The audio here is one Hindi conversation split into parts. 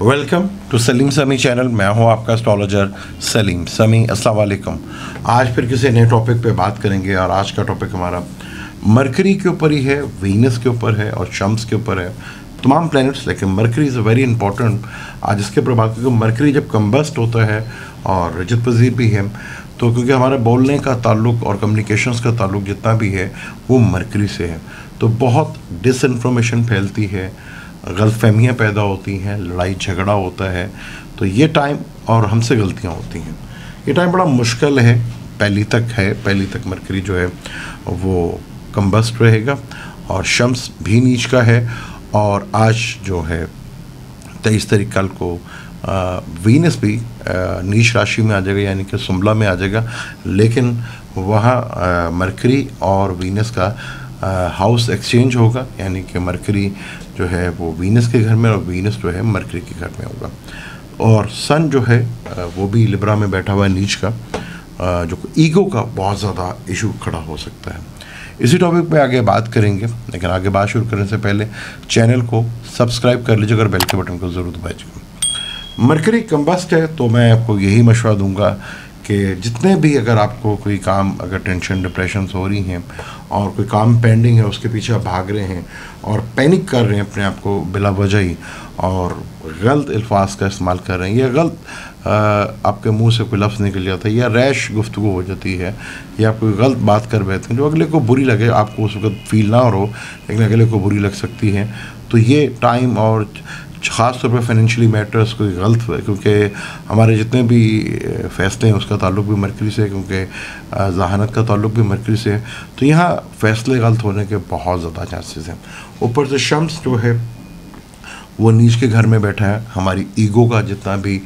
वेलकम टू सलीम समी चैनल। मैं हूं आपका एस्ट्रोलॉजर सलीम समी। अस्सलाम वालेकुम। आज फिर किसी नए टॉपिक पे बात करेंगे और आज का टॉपिक हमारा मरकरी के ऊपर ही है, वीनस के ऊपर है और शम्स के ऊपर है, तमाम प्लैनेट्स। लेकिन मरकरी इज़ वेरी इंपॉर्टेंट आज इसके ऊपर बात, क्योंकि मरकरी जब कम्बस्ट होता है और रजत पजीर भी है, तो क्योंकि हमारा बोलने का ताल्लुक और कम्युनिकेशंस का ताल्लुक जितना भी है वो मरकरी से है, तो बहुत डिसइंफॉर्मेशन फैलती है, गलतफहमियाँ पैदा होती हैं, लड़ाई झगड़ा होता है। तो ये टाइम और हमसे गलतियाँ होती हैं। ये टाइम बड़ा मुश्किल है, पहली तक मरकरी जो है वो कम्बस्ट रहेगा और शम्स भी नीच का है। और आज जो है 23 तारीख कल को वीनस भी नीच राशि में आ जाएगा, यानी कि सुंबला में आ जाएगा। लेकिन वहाँ मरकरी और वीनस का हाउस एक्सचेंज होगा, यानी कि मरकरी जो है वो वीनस के घर में और वीनस जो है मरकरी के घर में होगा। और सन जो है वो भी लिब्रा में बैठा हुआ है नीच का, जो ईगो का बहुत ज़्यादा इशू खड़ा हो सकता है। इसी टॉपिक पे आगे बात करेंगे, लेकिन आगे बात शुरू करने से पहले चैनल को सब्सक्राइब कर लीजिएगा और बेल के बटन को ज़रूर दबाइएगा। मरकरी कम्बस्ट है तो मैं आपको यही मशवरा दूंगा कि जितने भी, अगर आपको कोई काम, अगर टेंशन डिप्रेशन हो रही हैं और कोई काम पेंडिंग है, उसके पीछे आप भाग रहे हैं और पैनिक कर रहे हैं अपने आप को बिला वजह ही, और गलत अल्फाज का इस्तेमाल कर रहे हैं, या गलत आपके मुंह से कोई लफ्ज़ निकल जाता है, या रैश गुफ्तगू हो जाती है, या कोई गलत बात कर बैठते हैं जो अगले को बुरी लगे, आपको उस वक्त फील ना हो लेकिन अगले को बुरी लग सकती है। तो ये टाइम, और ख़ास तौर पर फाइनेंशियली मैटर्स कोई गलत है, क्योंकि हमारे जितने भी फ़ैसले हैं उसका ताल्लुक भी मरकरी से है, क्योंकि ज़हानत का ताल्लुक भी मरकरी से है। तो यहाँ फ़ैसले गलत होने के बहुत ज़्यादा चांसेस हैं। ऊपर से शम्स जो है वो नीच के घर में बैठा है। हमारी ईगो का जितना भी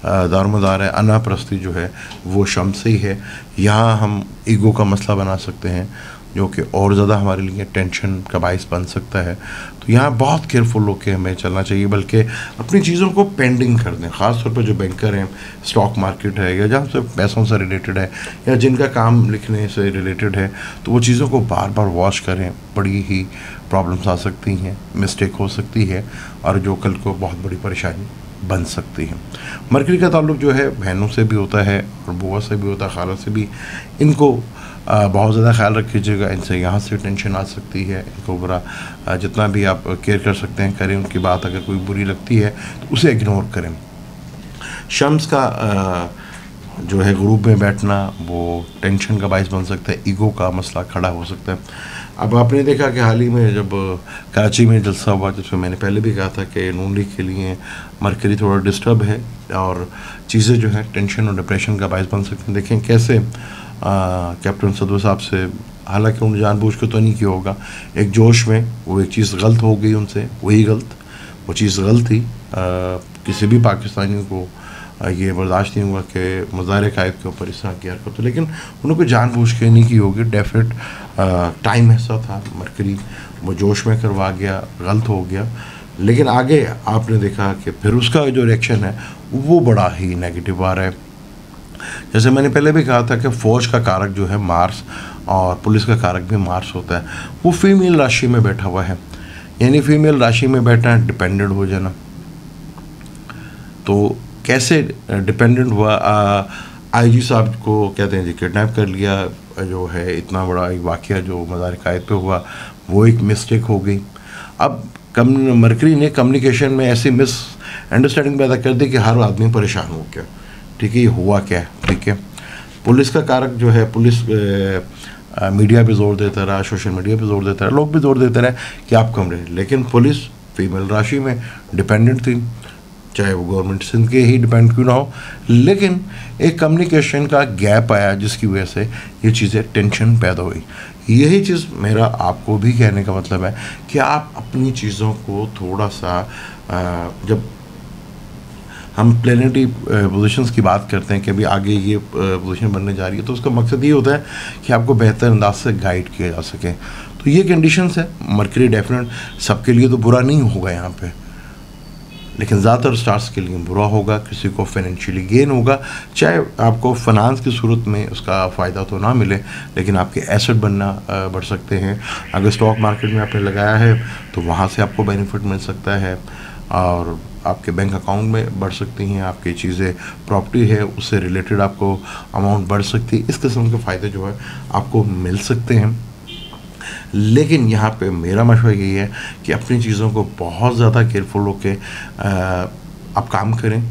दारोमदार है, अनापरस्ती जो है वो शम्स से ही है। यहाँ हम ईगो का मसला बना सकते हैं, जो कि और ज़्यादा हमारे लिए टेंशन का बाइस बन सकता है। तो यहाँ बहुत केयरफुल होकर हमें चलना चाहिए, बल्कि अपनी चीज़ों को पेंडिंग कर दें। ख़ास तौर पर जो बैंकर हैं, स्टॉक मार्केट है, या जहाँ से पैसों से रिलेटेड है, या जिनका काम लिखने से रिलेटेड है, तो वो चीज़ों को बार बार वॉश करें। बड़ी ही प्रॉब्लम्स आ सकती हैं, मिस्टेक हो सकती है, और जो कल को बहुत बड़ी परेशानी बन सकती है। मरकरी का ताल्लुक जो है बहनों से भी होता है और बुआ से भी होता है, खाला से भी। इनको बहुत ज़्यादा ख्याल रखिएगा, इनसे यहाँ से टेंशन आ सकती है। इनको बुरा जितना भी आप केयर कर सकते हैं करें। उनकी बात अगर कोई बुरी लगती है तो उसे इग्नोर करें। शम्स का जो है ग्रुप में बैठना वो टेंशन का बायस बन सकता है, ईगो का मसला खड़ा हो सकता है। अब आपने देखा कि हाल ही में जब कराची में जलसा हुआ, जिसमें मैंने पहले भी कहा था कि नून लीग के लिए मरकरी थोड़ा डिस्टर्ब है और चीज़ें जो है टेंशन और डिप्रेशन का बायस बन सकती हैं। देखें कैसे कैप्टन सदर साहब से, हालांकि उन्होंने जानबूझ के तो नहीं किया होगा, एक जोश में वो एक चीज़ गलत हो गई उनसे, वो चीज़ गलत थी। किसी भी पाकिस्तानी को ये बर्दाश्त नहीं हुआ कि मुज़ाहिर कायद के ऊपर इस तरह की हरकत हो, लेकिन उन्होंने कोई जानबूझ के नहीं की होगी। डेफिनेट टाइम ऐसा था, मरकरी वो जोश में करवा गया, गलत हो गया। लेकिन आगे आपने देखा कि फिर उसका जो रिएक्शन है वो बड़ा ही नेगेटिव आ रहा है। जैसे मैंने पहले भी कहा था कि फ़ौज का कारक जो है मार्स, और पुलिस का कारक भी मार्स होता है। वो फीमेल राशि में बैठा हुआ है, यानी फीमेल राशि में बैठा है, डिपेंडेंट हो जाना। तो कैसे डिपेंडेंट हुआ? आईजी साहब को कहते हैं जी किडनैप कर लिया, जो है इतना बड़ा वाक़या जो मज़ार कायद पे हुआ, वो एक मिस्टेक हो गई। अब मरकरी ने कम्युनिकेशन में ऐसी मिस अंडरस्टैंडिंग पैदा कर दी कि हर आदमी परेशान हो गया। ठीक है, ये हुआ क्या? ठीक है, पुलिस का कारक जो है, पुलिस मीडिया पे जोर देता रहा, सोशल मीडिया पे जोर देता रहा, लोग भी जोर देते रहे कि आप कम रहे, लेकिन पुलिस फीमेल राशि में डिपेंडेंट थी, चाहे वो गवर्नमेंट सिंध के ही डिपेंड क्यों ना हो। लेकिन एक कम्युनिकेशन का गैप आया जिसकी वजह से ये चीज़ें टेंशन पैदा हुई। यही चीज़ मेरा आपको भी कहने का मतलब है कि आप अपनी चीज़ों को थोड़ा सा, जब हम प्लेनेटरी पोजीशंस की बात करते हैं कि अभी आगे ये पोजीशन बनने जा रही है, तो उसका मकसद ये होता है कि आपको बेहतर अंदाज से गाइड किया जा सके। तो ये कंडीशंस है। मरकरी डेफिनेट सबके लिए तो बुरा नहीं होगा यहाँ पे, लेकिन ज़्यादातर स्टार्स के लिए बुरा होगा। किसी को फाइनेंशियली गेन होगा, चाहे आपको फाइनेंस की सूरत में उसका फ़ायदा तो ना मिले, लेकिन आपके एसेट बनना बढ़ सकते हैं। अगर स्टॉक मार्केट में आपने लगाया है तो वहाँ से आपको बेनिफिट मिल सकता है, और आपके बैंक अकाउंट में बढ़ सकती हैं, आपकी चीज़ें प्रॉपर्टी है उससे रिलेटेड आपको अमाउंट बढ़ सकती है। इस किस्म के फ़ायदे जो है आपको मिल सकते हैं। लेकिन यहाँ पे मेरा मशवरा यही है कि अपनी चीज़ों को बहुत ज़्यादा केयरफुल होके आप काम करें।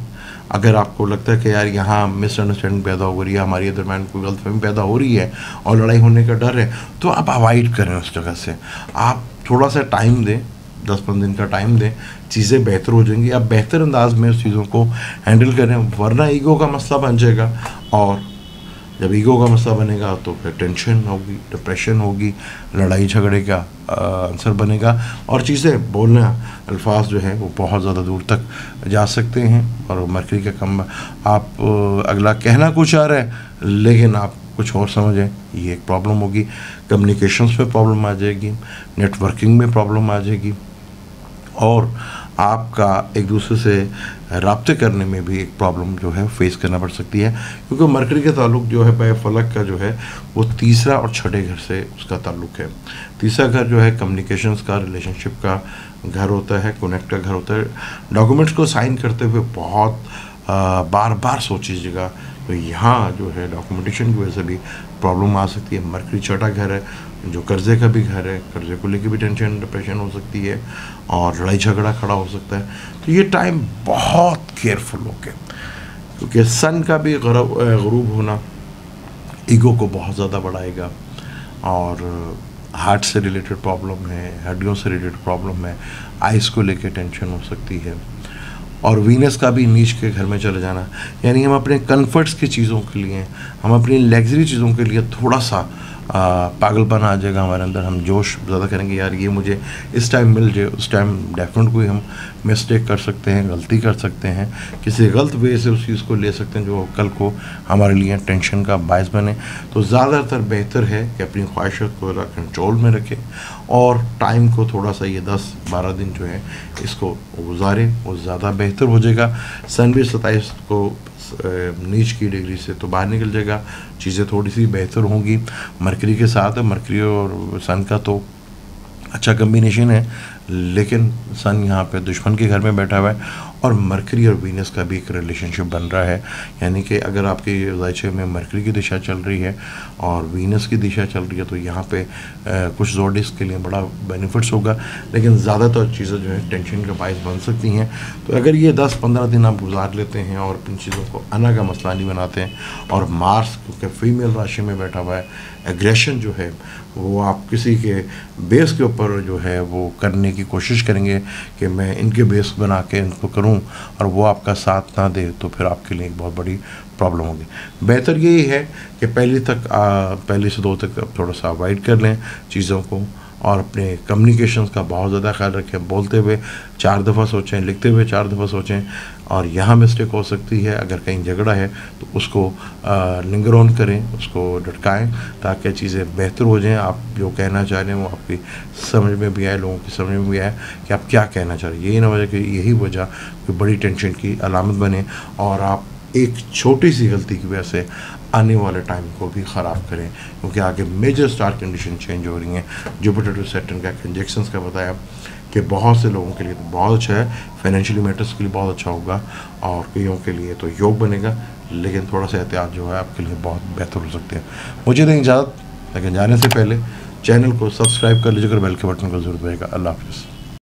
अगर आपको लगता है कि यार यहाँ मिसअंडरस्टैंडिंग पैदा हो रही है, हमारे दरम्यान कोई गलतफहमी पैदा हो रही है और लड़ाई होने का डर है, तो आप अवॉइड करें उस जगह से। आप थोड़ा सा टाइम दें, 10-15 दिन का टाइम दें, चीज़ें बेहतर हो जाएंगी। आप बेहतर अंदाज में उस चीज़ों को हैंडल करें, वरना ईगो का मसला बन जाएगा। और जब ईगो का मसला बनेगा तो फिर टेंशन होगी, डिप्रेशन होगी, लड़ाई झगड़े का आंसर बनेगा और चीज़ें बोलना अल्फाज जो है वो बहुत ज़्यादा दूर तक जा सकते हैं। और मरकरी का कम आप अगला कहना कुछ आ रहा है लेकिन आप कुछ और समझें, ये एक प्रॉब्लम होगी। कम्युनिकेशंस में प्रॉब्लम आ जाएगी, नेटवर्किंग में प्रॉब्लम आ जाएगी और आपका एक दूसरे से राब्ते करने में भी एक प्रॉब्लम जो है फेस करना पड़ सकती है, क्योंकि मरकरी का ताल्लुक जो है बाय फलक का जो है वो तीसरा और छठे घर से उसका ताल्लुक है। तीसरा घर जो है कम्युनिकेशंस का, रिलेशनशिप का घर होता है, कनेक्ट का घर होता है। डॉक्यूमेंट्स को साइन करते हुए बहुत बार बार सोचिएगा, तो यहाँ जो है डॉक्यूमेंटेशन की वजह से भी प्रॉब्लम आ सकती है। मरकरी छठा घर है जो कर्ज़े का भी घर है, कर्ज़े को लेकर भी टेंशन डिप्रेशन हो सकती है और लड़ाई झगड़ा खड़ा हो सकता है। तो ये टाइम बहुत केयरफुल हो के, क्योंकि सन का भी ग़ुरूब होना ईगो को बहुत ज़्यादा बढ़ाएगा और हार्ट से रिलेटेड प्रॉब्लम है, हड्डियों से रिलेटेड प्रॉब्लम है, आइज़ को लेकर टेंशन हो सकती है। और वीनस का भी नीच के घर में चले जाना, यानी हम अपने कंफर्ट्स की चीज़ों के लिए, हम अपनी लग्जरी चीज़ों के लिए थोड़ा सा पागलपन आ जाएगा हमारे अंदर। हम जोश ज़्यादा करेंगे, यार ये मुझे इस टाइम मिल जाए, उस टाइम डेफिनेट कोई हम मिस्टेक कर सकते हैं, गलती कर सकते हैं, किसी गलत वे से उस चीज़ को ले सकते हैं जो कल को हमारे लिए टेंशन का बायस बने। तो ज़्यादातर बेहतर है कि अपनी ख्वाहिशत को कंट्रोल में रखें और टाइम को थोड़ा सा ये 10-12 दिन जो है इसको गुजारें, वो ज़्यादा बेहतर हो जाएगा। सन भी 27 को नीच की डिग्री से तो बाहर निकल जाएगा, चीज़ें थोड़ी सी बेहतर होंगी। मरकरी के साथ मरकरी और सन का तो अच्छा कम्बिनेशन है, लेकिन सन यहाँ पे दुश्मन के घर में बैठा हुआ है और मरकरी और वीनस का भी एक रिलेशनशिप बन रहा है। यानी कि अगर आपके ज़ायचे में मरकरी की दिशा चल रही है और वीनस की दिशा चल रही है तो यहाँ पे कुछ ज़ोडिस के लिए बड़ा बेनिफिट्स होगा, लेकिन ज़्यादातर चीज़ें जो है टेंशन का बायस बन सकती हैं। तो अगर ये 10-15 दिन आप गुजार लेते हैं और इन चीज़ों को आना का मसला नहीं बनाते हैं, और मार्स क्योंकि फीमेल राशि में बैठा हुआ है, एग्रेशन जो है वो आप किसी के बेस के ऊपर जो है वो करने की कोशिश करेंगे कि मैं इनके बेस बना के इनको करूं और वो आपका साथ ना दे, तो फिर आपके लिए एक बहुत बड़ी प्रॉब्लम होगी। बेहतर यही है कि पहली से 2 तक थोड़ा सा अवॉइड कर लें चीज़ों को और अपने कम्युनिकेशंस का बहुत ज़्यादा ख्याल रखें। बोलते हुए 4 दफ़ा सोचें, लिखते हुए 4 दफ़ा सोचें। और यहाँ मिस्टेक हो सकती है, अगर कहीं झगड़ा है तो उसको लिंगर ऑन करें, उसको लटकाएं ताकि चीज़ें बेहतर हो जाएं। आप जो कहना चाह रहे हैं वो आपकी समझ में भी आए, लोगों की समझ में भी आए कि आप क्या कहना चाह रहे हैं। यही ना वजह कि यही वजह कोई बड़ी टेंशन की अलामत बने और आप एक छोटी सी गलती की वजह से आने वाले टाइम को भी ख़राब करें, क्योंकि आगे मेजर स्टार कंडीशन चेंज हो रही हैं। जुपिटर टू सैटर्न का कंजक्शंस का बताया कि बहुत से लोगों के लिए तो बहुत अच्छा है, फाइनेंशियली मैटर्स के लिए बहुत अच्छा होगा और कईयों के लिए तो योग बनेगा, लेकिन थोड़ा सा एहतियात जो है आपके लिए बहुत बेहतर हो सकते हैं। मुझे दें इजाज़त, लेकिन जाने से पहले चैनल को सब्सक्राइब कर लीजिएगा और बेल के बटन को ज़रूर दबाइएगा। अल्लाह हाफ़िज़।